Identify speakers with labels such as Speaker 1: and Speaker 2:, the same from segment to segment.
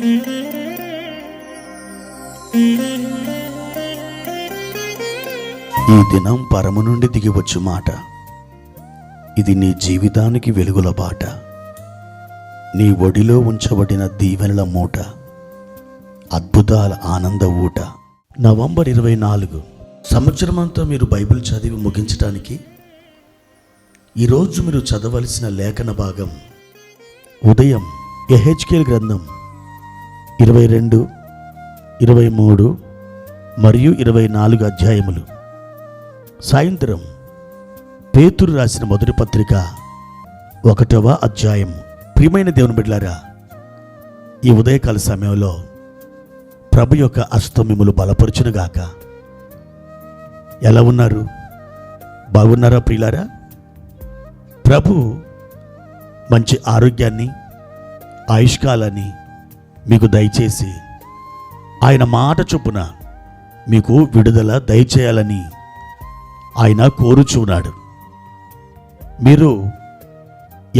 Speaker 1: ఈ దినం పరము నుండి దిగివచ్చు మాట. ఇది నీ జీవితానికి వెలుగుల బాట. నీ ఒడిలో ఉంచబడిన దీవెనల మూట, అద్భుతాల ఆనంద ఊట. నవంబర్ 24 సంవత్సరమంతా మీరు బైబిల్ చదివి ముగించడానికి ఈరోజు మీరు చదవలసిన లేఖన భాగం ఉదయం యెహెజ్కేలు గ్రంథం 22, 23 మరియు 24 అధ్యాయములు. సాయంత్రం పేతురు రాసిన మొదటి పత్రిక 1వ అధ్యాయం. ప్రియమైన దేవుని బిడ్డలారా, ఈ ఉదయకాల సమయంలో ప్రభు యొక్క హస్తం మిమ్ములు బలపరచునుగాక. ఎలా ఉన్నారు? బాగున్నారా ప్రియులారా? ప్రభు మంచి ఆరోగ్యాన్ని, ఆయుష్కాలాన్ని మీకు దయచేసి ఆయన మాట చొప్పున మీకు విడుదల దయచేయాలని ఆయన కోరుచున్నాడు. మీరు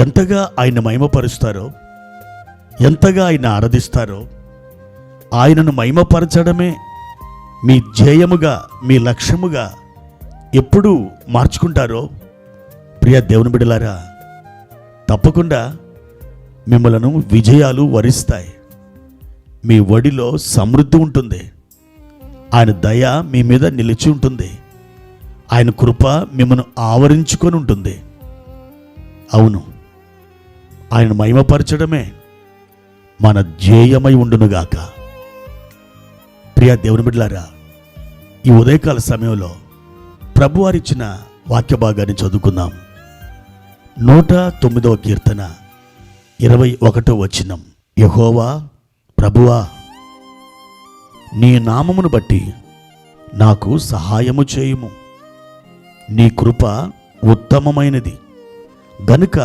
Speaker 1: ఎంతగా ఆయన మహిమపరుస్తారో, ఎంతగా ఆయన ఆరాధిస్తారో, ఆయనను మహిమపరచడమే మీ ధ్యేయముగా, మీ లక్ష్యముగా ఎప్పుడు మార్చుకుంటారో, ప్రియ దేవుని బిడ్డలారా, తప్పకుండా మిమ్మలను విజయాలు వరిస్తాయి. మీ ఒడిలో సమృద్ధి ఉంటుంది. ఆయన దయ మీ మీద నిలిచి ఉంటుంది. ఆయన కృప మిమ్మల్ని ఆవరించుకొని ఉంటుంది. అవును, ఆయన మహిమపరచడమే మన ధ్యేయమై ఉండునుగాక. ప్రియ దేవుని బిడ్డలారా, ఈ ఉదయకాల సమయంలో ప్రభువారిచ్చిన వాక్య భాగాన్ని చదువుకుందాం. 109వ కీర్తన 21వ వచనం. యెహోవా ప్రభువా, నీ నామమును బట్టి నాకు సహాయము చేయుము. నీ కృప ఉత్తమమైనది గనుక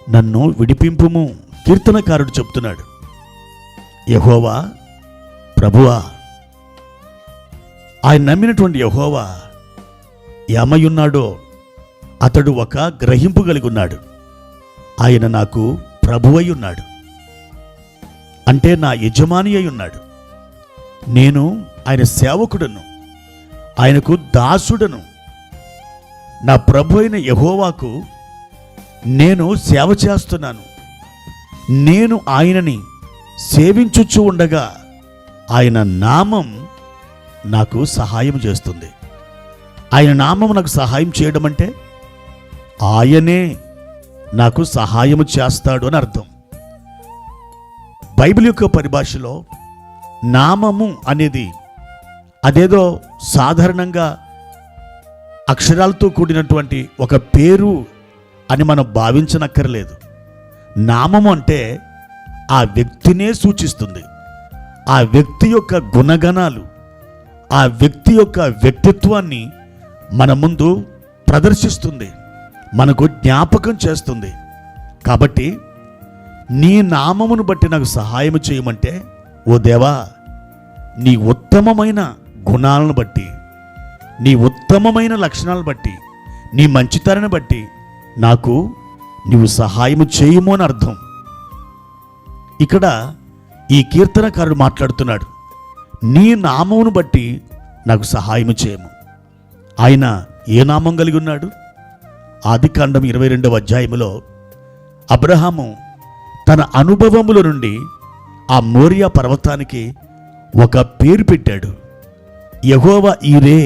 Speaker 1: నన్ను విడిపింపుము. కీర్తనకారుడు చెప్తున్నాడు, యెహోవా ప్రభువా. ఆయన నమ్మినటువంటి యెహోవా ఏమయ్యున్నాడో అతడు ఒక గ్రహింపు కలిగి ఉన్నాడు. ఆయన నాకు ప్రభువై ఉన్నాడు, అంటే నా యజమాని అయి ఉన్నాడు. నేను ఆయన సేవకుడను, ఆయనకు దాసుడను. నా ప్రభు అయిన యెహోవాకు నేను సేవ చేస్తున్నాను. నేను ఆయనని సేవించుచు ఉండగా ఆయన నామం నాకు సహాయం చేస్తుంది. ఆయన నామం నాకు సహాయం చేయడం అంటే ఆయనే నాకు సహాయం చేస్తాడు అని అర్థం. బైబిల్ యొక్క పరిభాషలో నామము అనేది అదేదో సాధారణంగా అక్షరాలతో కూడినటువంటి ఒక పేరు అని మనం భావించనక్కర్లేదు. నామము అంటే ఆ వ్యక్తినే సూచిస్తుంది. ఆ వ్యక్తి యొక్క గుణగణాలు, ఆ వ్యక్తి యొక్క వ్యక్తిత్వాన్ని మన ముందు ప్రదర్శిస్తుంది, మనకు జ్ఞాపకం చేస్తుంది. కాబట్టి నీ నామమును బట్టి నాకు సహాయం చేయమంటే, ఓ దేవా, నీ ఉత్తమమైన గుణాలను బట్టి, నీ ఉత్తమమైన లక్షణాలను బట్టి, నీ మంచితనాన్ని బట్టి నాకు నీవు సహాయం చేయము అని అర్థం. ఇక్కడ ఈ కీర్తనకారుడు మాట్లాడుతున్నాడు, నీ నామమును బట్టి నాకు సహాయం చేయము. ఆయన ఏ నామం కలిగి ఉన్నాడు? ఆదికాండం 22వ అధ్యాయములో అబ్రహాము తన అనుభవముల నుండి ఆ మోరియా పర్వతానికి ఒక పేరు పెట్టాడు, యెహోవా ఈరే.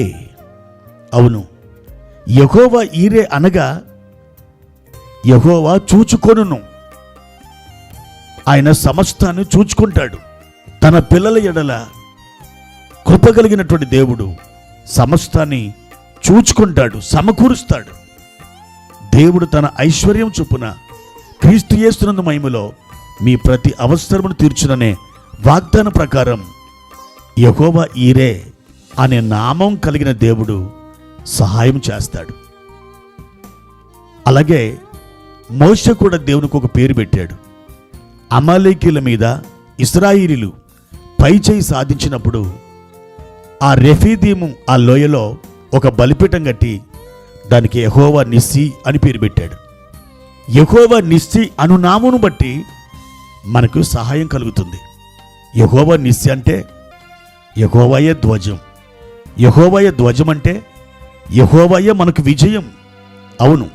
Speaker 1: అవును, యెహోవా ఈరే అనగా యెహోవా చూచుకొనును. ఆయన సమస్తాన్ని చూచుకుంటాడు. తన పిల్లల ఎడల కృప కలిగినటువంటి దేవుడు సమస్తాన్ని చూచుకుంటాడు, సమకూరుస్తాడు. దేవుడు తన ఐశ్వర్యం చొప్పున క్రీస్తు యేసునందు మహిమలో మీ ప్రతి అవసరమును తీర్చుననే వాగ్దాన ప్రకారం యెహోవా ఈరే అనే నామం కలిగిన దేవుడు సహాయం చేస్తాడు. అలాగే మోషే కూడా దేవునికి ఒక పేరు పెట్టాడు. అమాలేకీల మీద ఇశ్రాయేలీయులు పైచేయి సాధించినప్పుడు ఆ రెఫీదీము ఆ లోయలో ఒక బలిపీఠం కట్టి దానికి యెహోవా నిస్సి అని పేరు పెట్టాడు. యెహోవా నిస్సి అను నామమును బట్టి మనకు సహాయం కలుగుతుంది. యెహోవా నిస్సి అంటే యెహోవాయే ధ్వజం. యెహోవాయే ధ్వజం అంటే యెహోవాయే మనకు విజయం. అవును,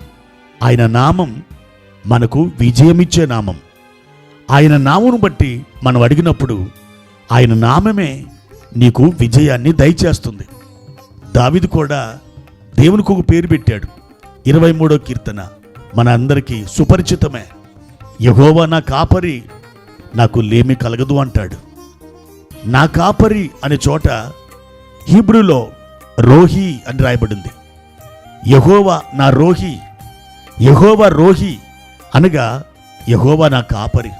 Speaker 1: ఆయన నామం మనకు విజయమిచ్చే నామం. ఆయన నామమును బట్టి మనం అడిగినప్పుడు ఆయన నామమే నీకు విజయాన్ని దయచేస్తుంది. దావీదు కూడా దేవునికి ఒక పేరు పెట్టాడు. 23వ కీర్తన మన అందరికీ సుపరిచితమే. యెహోవా నా కాపరి, నాకు లేమి కలగదు అంటాడు. నా కాపరి అనే చోట హీబ్రూలో రోహి అని రాయబడింది. యెహోవా నా రోహి, యెహోవా రోహి అనగా యెహోవా నా కాపరి.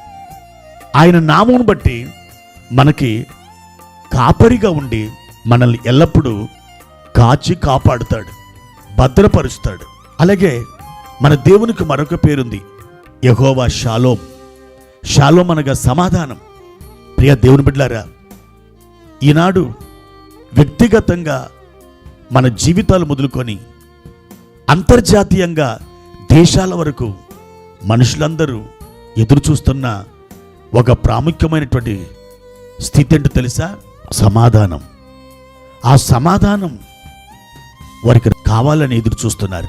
Speaker 1: ఆయన నామమును బట్టి మనకి కాపరిగా ఉండి మనల్ని ఎల్లప్పుడూ కాచి కాపాడుతాడు, భద్రపరుస్తాడు. అలాగే మన దేవునికి మరొక పేరుంది, యెహోవా షాలోమ్. షాలోమ్ అనగా సమాధానం. ప్రియ దేవుని బిడ్డలారా, ఈనాడు వ్యక్తిగతంగా మన జీవితాలు మొదలుకొని అంతర్జాతీయంగా దేశాల వరకు మనుషులందరూ ఎదురు చూస్తున్న ఒక ప్రాముఖ్యమైనటువంటి స్థితి ఏంటో తెలుసా? సమాధానం. ఆ సమాధానం వారికి కావాలని ఎదురు చూస్తున్నారు.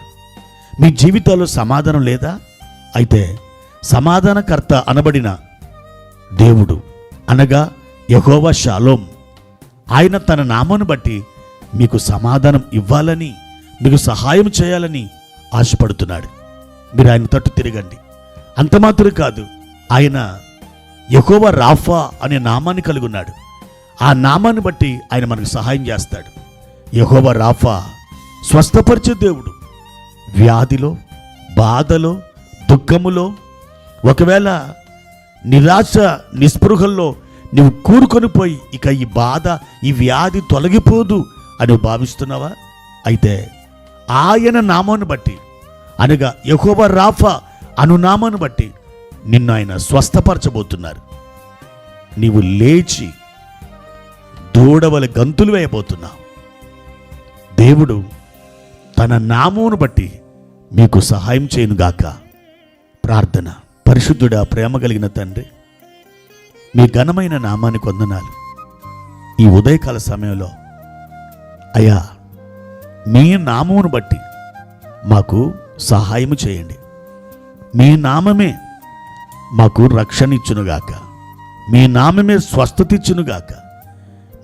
Speaker 1: మీ జీవితాల్లో సమాధానం లేదా? అయితే సమాధానకర్త అనబడిన దేవుడు అనగా యెహోవా షాలోమ్, ఆయన తన నామాన్ని బట్టి మీకు సమాధానం ఇవ్వాలని, మీకు సహాయం చేయాలని ఆశపడుతున్నాడు. మీరు ఆయన తట్టు తిరగండి. అంత మాత్రం కాదు, ఆయన యెహోవా రాఫా అనే నామాన్ని కలిగి ఉన్నాడు. ఆ నామాన్ని బట్టి ఆయన మనకు సహాయం చేస్తాడు. యెహోవా రాఫా స్వస్థపరిచే దేవుడు. వ్యాధిలో, బాధలో, దుఃఖములో, ఒకవేళ నిరాశ నిస్పృహల్లో నువ్వు కూరుకొని పోయి ఇక ఈ బాధ, ఈ వ్యాధి తొలగిపోదు అని భావిస్తున్నావా? అయితే ఆయన నామాన్ని బట్టి అనగా యెహోవా రాఫా అను నామాన్ని బట్టి నిన్ను ఆయన స్వస్థపరచబోతున్నారు. నీవు లేచి దూడవల గంతులు వేయబోతున్నావు. దేవుడు తన నామమును బట్టి మీకు సహాయం చేయనుగాక. ప్రార్థన. పరిశుద్ధుడా, ప్రేమ కలిగిన తండ్రి, మీ ఘనమైన నామానికి వందనాలు. ఈ ఉదయకాల సమయంలో అయ్యా, మీ నామమును బట్టి మాకు సహాయము చేయండి. మీ నామమే మాకు రక్షణ ఇచ్చునుగాక. మీ నామమే స్వస్థత ఇచ్చునుగాక.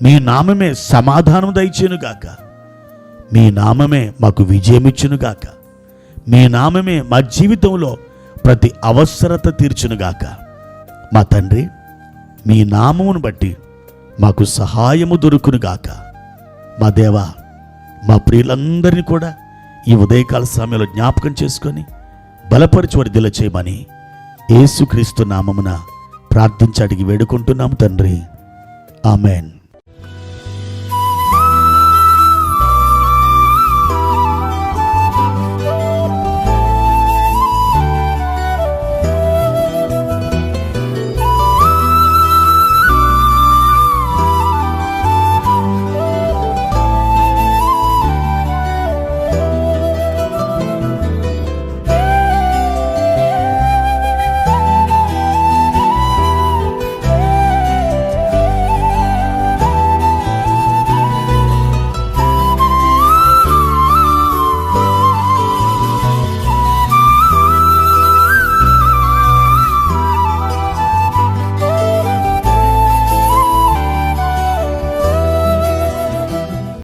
Speaker 1: మీ నామమే సమాధానం దయచేనుగాక. మీ నామమే మాకు విజయం ఇచ్చునుగాక. మీ నామమే మా జీవితంలో ప్రతి అవసరత తీర్చునుగాక. మా తండ్రి, మీ నామమును బట్టి మాకు సహాయము దొరుకునుగాక. మా దేవా, మా ప్రియులందరినీ కూడా ఈ ఉదయకాల సమయంలో జ్ఞాపకం చేసుకొని బలపరిచి వర్ధిల్ల చేయమని యేసుక్రీస్తు నామమున ప్రార్థించి అడిగి వేడుకుంటున్నాము తండ్రి. ఆమెన్.